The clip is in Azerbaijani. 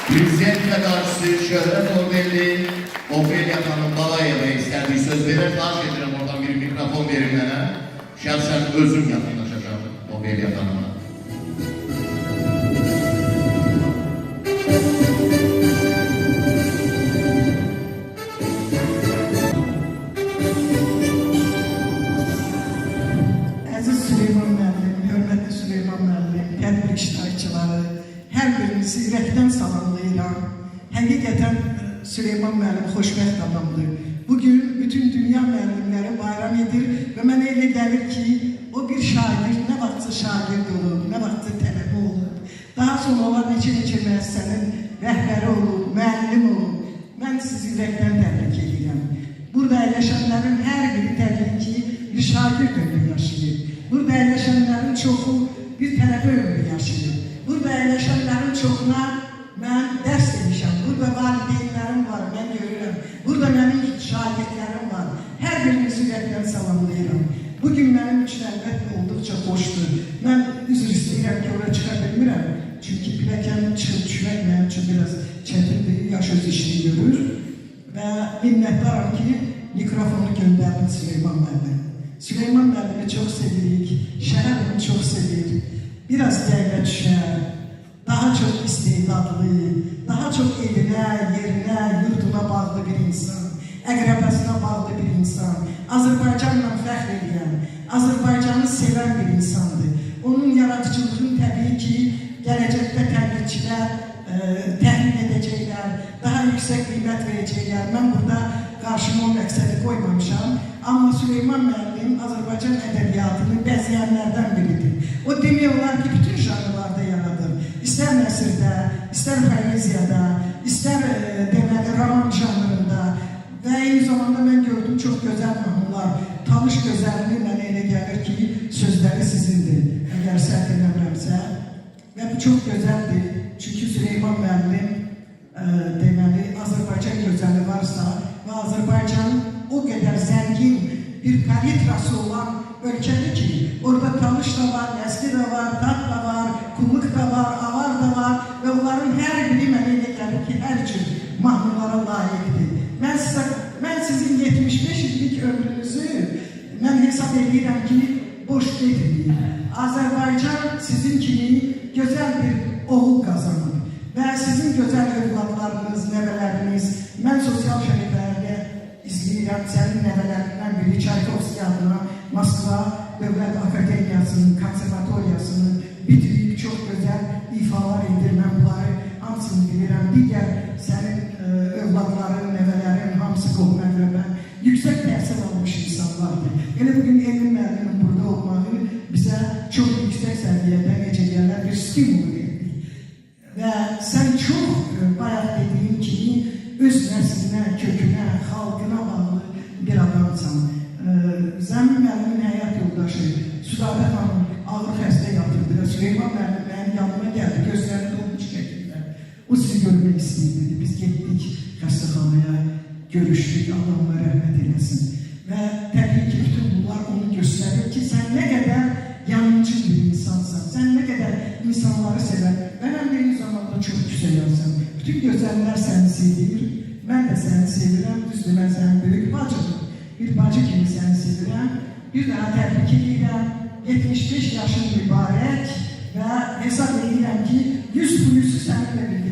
Prezidentle karşı şöhret orderli Ofelia Hanım Balayeva'ya istendiği söz verir. Karşı edeceğim oradan bir mikrofon verin bana. Şahsen özüm yakınlaşacağım Ofelia Hanım'a. Aziz Süleyman müəllim, hörmətli Süleyman müəllim, tədbir iştirakçıları, hər birinizi ürəkdən salamlayıram. Həqiqətən Süleyman müəllim xoşbəxt adamdır. Bugün bütün dünya müəllimləri bayram edir və mənə elə gəlir ki, o bir şagird, nə vaxtsa şagird olub, nə vaxtsa tələbə olub. Daha sonra onlar neçə müəssisənin rəhbəri olub, müəllim olub. Mən sizi ürəkdən təbrik edirəm. Burada əyləşənlərin hər biri təbii ki, bir şagird ömrü yaşayır. Burada əyləşənlərin çoxu bir tələbə ömrü yaşayır. Burada əyləşənlərin çoxuna mən dərs demişəm. Burada valideynlərim var, mən görürəm. Burada mənim şagirdlərim var. Hər birinizi ürəkdən salamlayıram. Bugün mənim üçün əlbəttə olduqca xoşdur. Mən üzr istəyirəm ki, ora çıxa bilmirəm. Çünki biləkən çıxıb düşmək mənim üçün biraz çətindir, yaş öz işini görür. Və minnətdaram ki, mikrofonu göndərdim Süleyman müəllim. Süleyman müəllimi çox sevirik, şəhər onu çox sevir. Biraz qeybə düşər, daha çox istedadlı, daha çox evinə, yerinə, yurduna bağlı bir insan, əqrəbəsinə bağlı bir insan, Azərbaycanla fəxr edən, Azərbaycanı sevən bir insandır. Onun yaradıcılığını təbii ki, gələcəkdə tərbiyəçilər təhlil edəcəklər, daha yüksək qiymət verəcəklər. Mən burada qarşıma o məqsədi qoymamışam. Amma Süleyman müəllim Azərbaycan ədəbiyyatını bəzəyənlərdən biridir. O demək olar ki, bütün janrlarda yaradır. İstər nəsirdə, istər poeziyada, istər deməli roman janrında və eyni zamanda mən gördüm çox gözəl mahnılar. Tanış gözəlliyi mənə elə gəlir ki, sözləri sizindir, əgər səhv eləmirəmsə. Və bu çox gözəldir. Çünki Süleyman müəllim deməli Azərbaycan gözəli varsa və Azərbaycan o qədər zəngin bir palitrası olan ölkədir ki, orada Talış da var, Nəsli də var, Tat da var, Kumluq da var, Avar da var və onların hər biri mənə elə gəlir ki, hər cür mahnılara layiqdir. Mən sizin 75 illik ömrünüzü mən hesab edirəm ki, boş etməyim. Azərbaycan sizin kimi gözəl bir oğul qazanır və sizin gözəl övladlarınız, nəvələriniz, mən sosial şəbəkələrdə izləyirəm, sənin nəvələrindən biri Çaykovski adına Moskva Dövlət Akademiyasının, konservatoriyasını bitirib, çox gözəl ifalar edir, mən bunları hamısını bilirəm. Digər sənin övladların, nəvələrin hamısı qohməqrəbə, yüksək təhsil almış insanlardır. Elə bugün Emin müəllimin burada olmağı bizə çox yüksək səviyyədə necə gələn bir stimul verir. Və sən çox bayaq dediyin kimi öz nəslinə, kökünə, xalqına bağlı bir adamsan. Zəmin müəllimin həyat yoldaşı Südabət xanım ağır xəstə yatırdı və Süleyman müəllim mənim yanıma gəldi, gözlərini dolmuş şəkildə. O sizi görmək istəyirdi. Biz getdik xəstəxanaya, görüşdük, Allah'ına rəhmət eləsin. Və təbii ki, bütün bunlar onu göstərir ki, sən nə qədər yanıcı bir insansan, sən nə qədər insanları sevən, mən eyni zamanda çox güzəlsən. Bütün gözəllər səni sevir, mən də səni sevirəm, düzdür, mən sənin böyük bacımdır. Bir bacı kimi səni sevirəm, bir daha təbrik edirəm, 75 yaşın mübarək və hesab edirəm ki, 100 pulüsü səninlə bir